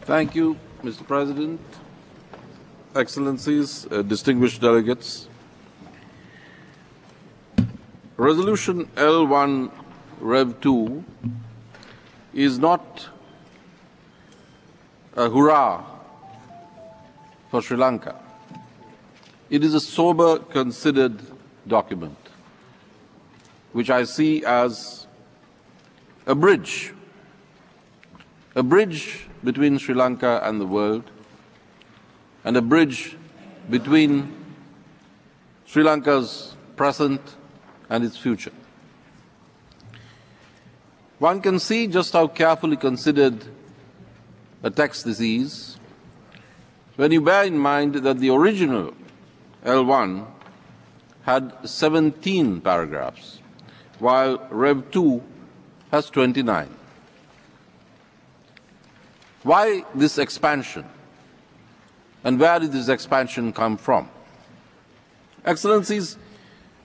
Thank you, Mr. President, Excellencies, distinguished delegates. Resolution L1 Rev 2 is not a hurrah for Sri Lanka. It is a sober, considered document, which I see as a bridge between Sri Lanka and the world, and a bridge between Sri Lanka's present and its future. One can see just how carefully considered a text this is when you bear in mind that the original L1 had 17 paragraphs, while Rev 2 has 29. Why this expansion? And where did this expansion come from? Excellencies,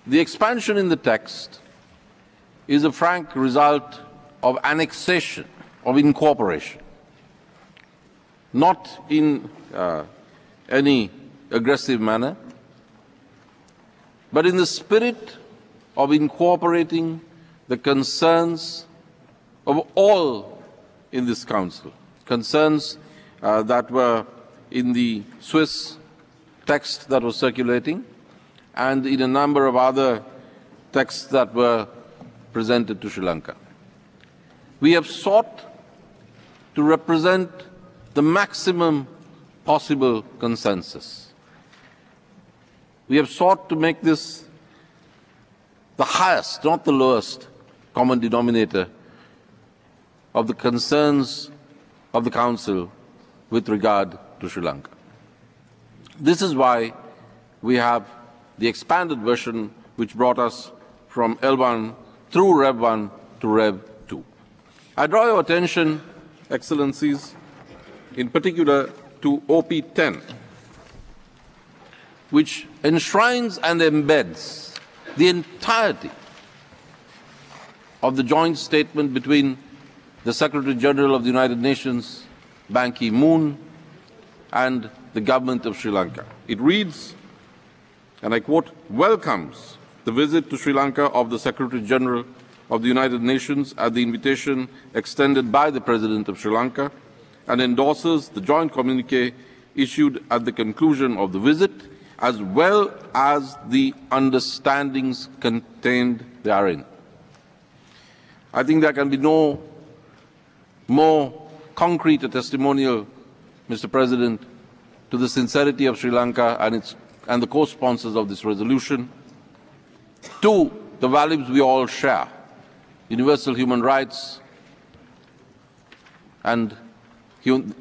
the expansion in the text is a frank result of annexation, of incorporation, not in any aggressive manner, but in the spirit of incorporating the concerns of all in this Council, concerns that were in the Swiss text that was circulating and in a number of other texts that were presented to Sri Lanka. We have sought to represent the maximum possible consensus. We have sought to make this the highest, not the lowest, common denominator of the concerns of the Council with regard to Sri Lanka. This is why we have the expanded version which brought us from L1 through Rev 1 to Rev 2. I draw your attention, Excellencies, in particular to OP 10, which enshrines and embeds the entirety of the joint statement between the Secretary General of the United Nations, Ban Ki-moon, and the government of Sri Lanka. It reads, and I quote, "welcomes the visit to Sri Lanka of the Secretary General of the United Nations at the invitation extended by the President of Sri Lanka, and endorses the joint communique issued at the conclusion of the visit, as well as the understandings contained therein." I think there can be no more concrete a testimonial, Mr. President, to the sincerity of Sri Lanka and the co-sponsors of this resolution, to the values we all share, universal human rights and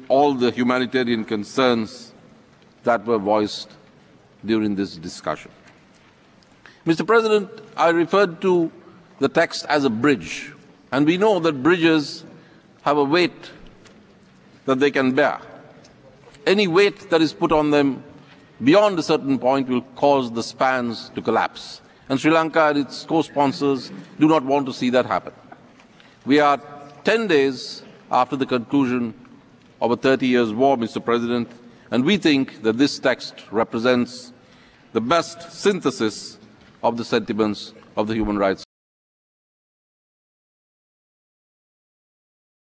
all the humanitarian concerns that were voiced during this discussion. Mr. President, I referred to the text as a bridge, and we know that bridges have a weight that they can bear. Any weight that is put on them beyond a certain point will cause the spans to collapse. And Sri Lanka and its co-sponsors do not want to see that happen. We are 10 days after the conclusion of a 30 years war, Mr. President, and we think that this text represents the best synthesis of the sentiments of the human rights